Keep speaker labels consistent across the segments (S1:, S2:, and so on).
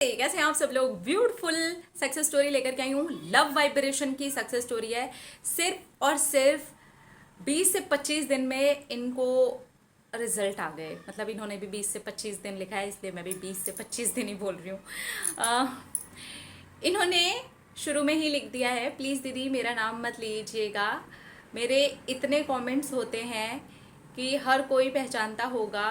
S1: कैसे हैं आप सब लोग। ब्यूटीफुल सक्सेस स्टोरी लेकर के आई हूँ। लव वाइब्रेशन की सक्सेस स्टोरी है। सिर्फ और सिर्फ 20 से 25 दिन में इनको रिजल्ट आ गए। मतलब इन्होंने भी 20 से 25 दिन लिखा है, इसलिए मैं भी 20 से 25 दिन ही बोल रही हूँ। इन्होंने शुरू में ही लिख दिया है, प्लीज़ दीदी मेरा नाम मत लीजिएगा। मेरे इतने कमेंट्स होते हैं कि हर कोई पहचानता होगा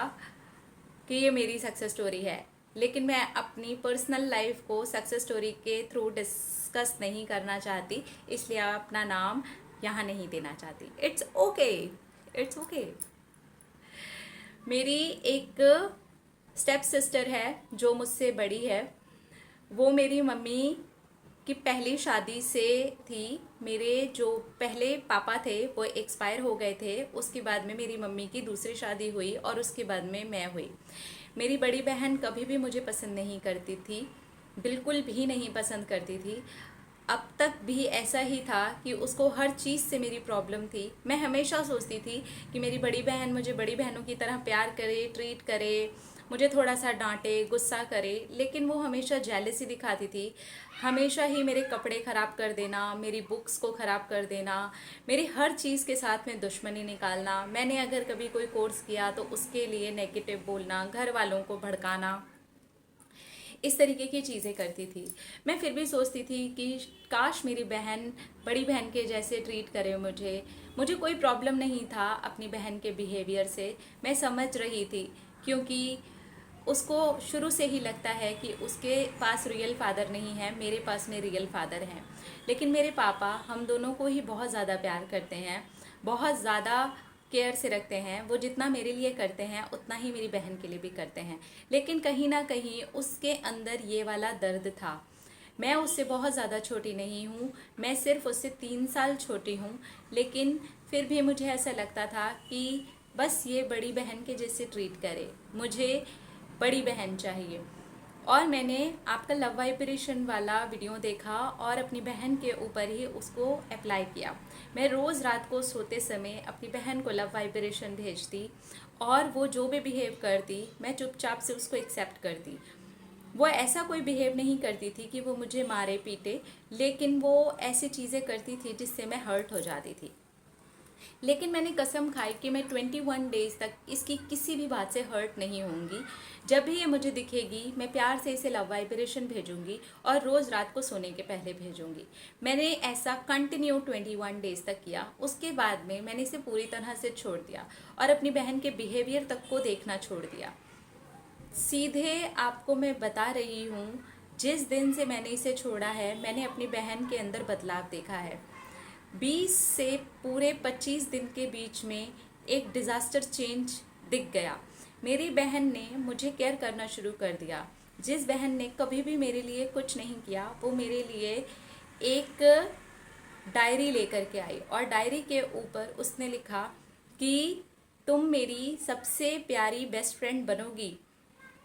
S1: कि ये मेरी सक्सेस स्टोरी है, लेकिन मैं अपनी पर्सनल लाइफ को सक्सेस स्टोरी के थ्रू डिस्कस नहीं करना चाहती, इसलिए अपना नाम यहाँ नहीं देना चाहती। It's okay, it's okay. मेरी एक स्टेप सिस्टर है जो मुझसे बड़ी है। वो मेरी मम्मी की पहली शादी से थी। मेरे जो पहले पापा थे वो एक्सपायर हो गए थे। उसके बाद में मेरी मम्मी की दूसरी शादी हुई और उसके बाद में मैं हुई। मेरी बड़ी बहन कभी भी मुझे पसंद नहीं करती थी, बिल्कुल भी नहीं पसंद करती थी। अब तक भी ऐसा ही था कि उसको हर चीज़ से मेरी प्रॉब्लम थी। मैं हमेशा सोचती थी कि मेरी बड़ी बहन मुझे बड़ी बहनों की तरह प्यार करे, ट्रीट करे, मुझे थोड़ा सा डांटे, गुस्सा करे, लेकिन वो हमेशा जेलसी दिखाती थी। हमेशा ही मेरे कपड़े ख़राब कर देना, मेरी बुक्स को ख़राब कर देना, मेरी हर चीज़ के साथ में दुश्मनी निकालना। मैंने अगर कभी कोई कोर्स किया तो उसके लिए नेगेटिव बोलना, घर वालों को भड़काना, इस तरीके की चीज़ें करती थी। मैं फिर भी सोचती थी कि काश मेरी बहन बड़ी बहन के जैसे ट्रीट करे मुझे। मुझे कोई प्रॉब्लम नहीं था अपनी बहन के बिहेवियर से। मैं समझ रही थी क्योंकि उसको शुरू से ही लगता है कि उसके पास रियल फादर नहीं है, मेरे पास में रियल फादर हैं। लेकिन मेरे पापा हम दोनों को ही बहुत ज़्यादा प्यार करते हैं, बहुत ज़्यादा केयर से रखते हैं। वो जितना मेरे लिए करते हैं उतना ही मेरी बहन के लिए भी करते हैं। लेकिन कहीं ना कहीं उसके अंदर ये वाला दर्द था। मैं उससे बहुत ज़्यादा छोटी नहीं हूँ, मैं सिर्फ उससे 3 साल छोटी हूँ, लेकिन फिर भी मुझे ऐसा लगता था कि बस ये बड़ी बहन के जैसे ट्रीट करे, मुझे बड़ी बहन चाहिए। और मैंने आपका लव वाइब्रेशन वाला वीडियो देखा और अपनी बहन के ऊपर ही उसको अप्लाई किया। मैं रोज़ रात को सोते समय अपनी बहन को लव वाइब्रेशन भेजती और वो जो भी बिहेव करती मैं चुपचाप से उसको एक्सेप्ट करती। वो ऐसा कोई बिहेव नहीं करती थी कि वो मुझे मारे पीटे, लेकिन वो ऐसी चीज़ें करती थी जिससे मैं हर्ट हो जाती थी। लेकिन मैंने कसम खाई कि मैं 21 डेज़ तक इसकी किसी भी बात से हर्ट नहीं होंगी। जब भी ये मुझे दिखेगी मैं प्यार से इसे लव वाइब्रेशन भेजूंगी और रोज़ रात को सोने के पहले भेजूंगी। मैंने ऐसा कंटिन्यू 21 डेज़ तक किया। उसके बाद में मैंने इसे पूरी तरह से छोड़ दिया और अपनी बहन के बिहेवियर तक को देखना छोड़ दिया। सीधे आपको मैं बता रही हूँ, जिस दिन से मैंने इसे छोड़ा है मैंने अपनी बहन के अंदर बदलाव देखा है। 20 से पूरे 25 दिन के बीच में एक डिज़ास्टर चेंज दिख गया। मेरी बहन ने मुझे केयर करना शुरू कर दिया। जिस बहन ने कभी भी मेरे लिए कुछ नहीं किया वो मेरे लिए एक डायरी लेकर के आई और डायरी के ऊपर उसने लिखा कि तुम मेरी सबसे प्यारी बेस्ट फ्रेंड बनोगी।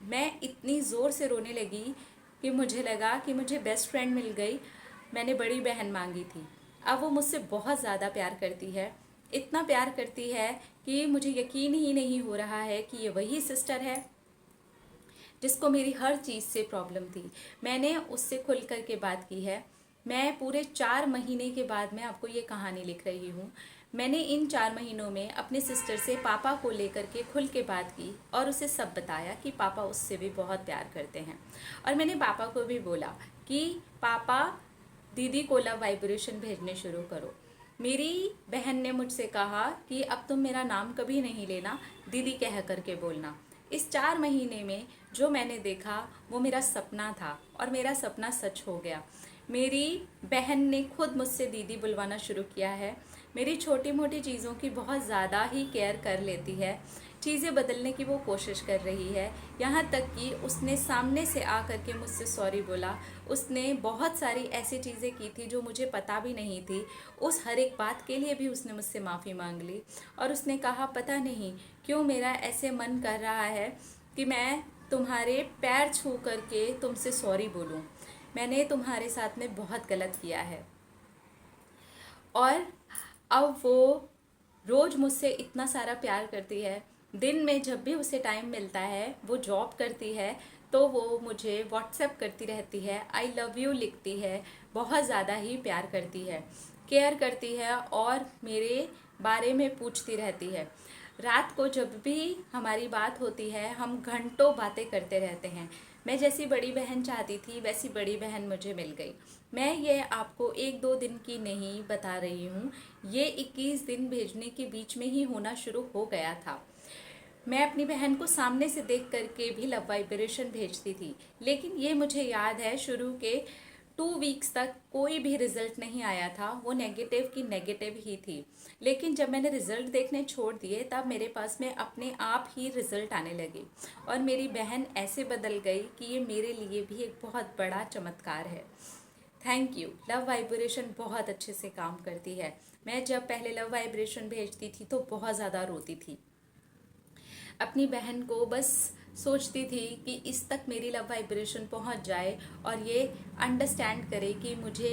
S1: मैं इतनी ज़ोर से रोने लगी कि मुझे लगा कि मुझे बेस्ट फ्रेंड मिल गई। मैंने बड़ी बहन मांगी थी। अब वो मुझसे बहुत ज़्यादा प्यार करती है, इतना प्यार करती है कि मुझे यकीन ही नहीं हो रहा है कि ये वही सिस्टर है जिसको मेरी हर चीज़ से प्रॉब्लम थी। मैंने उससे खुल कर के बात की है। मैं पूरे 4 महीने के बाद में आपको ये कहानी लिख रही हूँ। मैंने इन 4 महीनों में अपने सिस्टर से पापा को लेकर के खुल के बात की और उसे सब बताया कि पापा उससे भी बहुत प्यार करते हैं। और मैंने पापा को भी बोला कि पापा दीदी को लव वाइब्रेशन भेजने शुरू करो। मेरी बहन ने मुझसे कहा कि अब तुम मेरा नाम कभी नहीं लेना, दीदी कह करके बोलना। इस 4 महीने में जो मैंने देखा वो मेरा सपना था और मेरा सपना सच हो गया। मेरी बहन ने खुद मुझसे दीदी बुलवाना शुरू किया है। मेरी छोटी मोटी चीज़ों की बहुत ज़्यादा ही केयर कर लेती है। चीज़ें बदलने की वो कोशिश कर रही है। यहाँ तक कि उसने सामने से आ कर के मुझसे सॉरी बोला। उसने बहुत सारी ऐसी चीज़ें की थी जो मुझे पता भी नहीं थी। उस हर एक बात के लिए भी उसने मुझसे माफ़ी मांग ली और उसने कहा पता नहीं क्यों मेरा ऐसे मन कर रहा है कि मैं तुम्हारे पैर छू करके तुमसे सॉरी बोलूं। मैंने तुम्हारे साथ में बहुत गलत किया है। और अब वो रोज़ मुझसे इतना सारा प्यार करती है। दिन में जब भी उसे टाइम मिलता है वो जॉब करती है तो वो मुझे व्हाट्सएप करती रहती है, आई लव यू लिखती है, बहुत ज़्यादा ही प्यार करती है, केयर करती है और मेरे बारे में पूछती रहती है। रात को जब भी हमारी बात होती है हम घंटों बातें करते रहते हैं। मैं जैसी बड़ी बहन चाहती थी वैसी बड़ी बहन मुझे मिल गई। मैं ये आपको 1-2 दिन की नहीं बता रही हूँ, ये 21 दिन भेजने के बीच में ही होना शुरू हो गया था। मैं अपनी बहन को सामने से देख करके भी लव वाइब्रेशन भेजती थी, लेकिन ये मुझे याद है शुरू के 2 वीक्स तक कोई भी रिजल्ट नहीं आया था, वो नेगेटिव की नेगेटिव ही थी। लेकिन जब मैंने रिजल्ट देखने छोड़ दिए तब मेरे पास में अपने आप ही रिजल्ट आने लगे और मेरी बहन ऐसे बदल गई कि ये मेरे लिए भी एक बहुत बड़ा चमत्कार है। Thank you. लव वाइब्रेशन बहुत अच्छे से काम करती है। मैं जब पहले लव वाइब्रेशन भेजती थी तो बहुत ज़्यादा रोती थी, अपनी बहन को बस सोचती थी कि इस तक मेरी लव वाइब्रेशन पहुंच जाए और ये अंडरस्टैंड करे कि मुझे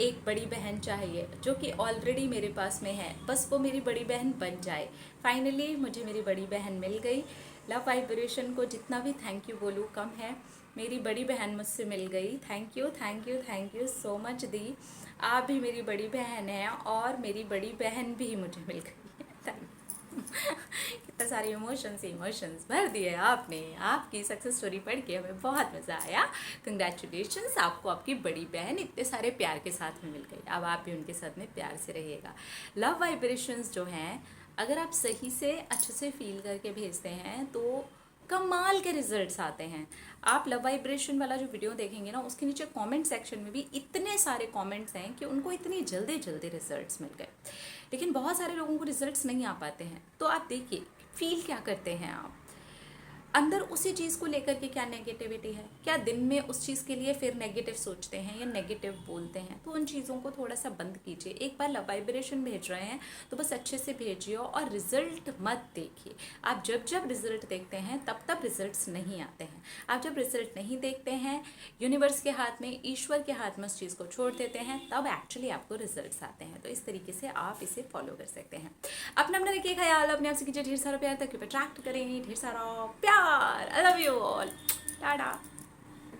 S1: एक बड़ी बहन चाहिए जो कि ऑलरेडी मेरे पास में है, बस वो मेरी बड़ी बहन बन जाए। फाइनली मुझे मेरी बड़ी बहन मिल गई। लव वाइब्रेशन को जितना भी थैंक यू बोलूँ कम है। मेरी बड़ी बहन मुझसे मिल गई। Thank you thank you thank you so much दी। आप भी मेरी बड़ी बहन हैं और मेरी बड़ी बहन भी मुझे मिल गई। थैंक कितना सारे इमोशंस भर दिए आपने। आपकी सक्सेस स्टोरी पढ़ के हमें बहुत मज़ा आया। कंग्रेचुलेशंस, आपको आपकी बड़ी बहन इतने सारे प्यार के साथ में मिल गई। अब आप भी उनके साथ में प्यार से रहिएगा। लव वाइब्रेशंस जो हैं अगर आप सही से अच्छे से फील करके भेजते हैं तो कमाल के रिजल्ट्स आते हैं। आप लव वाइब्रेशन वाला जो वीडियो देखेंगे ना उसके नीचे कमेंट सेक्शन में भी इतने सारे कमेंट्स हैं कि उनको इतनी जल्दी जल्दी रिजल्ट्स मिल गए। लेकिन बहुत सारे लोगों को रिजल्ट्स नहीं आ पाते हैं। तो आप देखिए फील क्या करते हैं आप अंदर उसी चीज़ को लेकर के, क्या नेगेटिविटी है, क्या दिन में उस चीज़ के लिए फिर नेगेटिव सोचते हैं या नेगेटिव बोलते हैं। तो उन चीज़ों को थोड़ा सा बंद कीजिए। एक बार लव वाइब्रेशन भेज रहे हैं तो बस अच्छे से भेजिए और रिजल्ट मत देखिए। आप जब जब रिजल्ट देखते हैं तब तब रिजल्ट्स नहीं आते हैं। आप जब रिजल्ट नहीं देखते हैं, यूनिवर्स के हाथ में, ईश्वर के हाथ में उस चीज़ को छोड़ देते हैं, तब एक्चुअली आपको रिजल्ट्स आते हैं। तो इस तरीके से आप इसे फॉलो कर सकते हैं। अपना रखिए ख्याल, अपने आप से कीजिए ढेर सारा प्यार, तक अट्रैक्ट करें ढेर सारा प्यार। I love you all. Tata.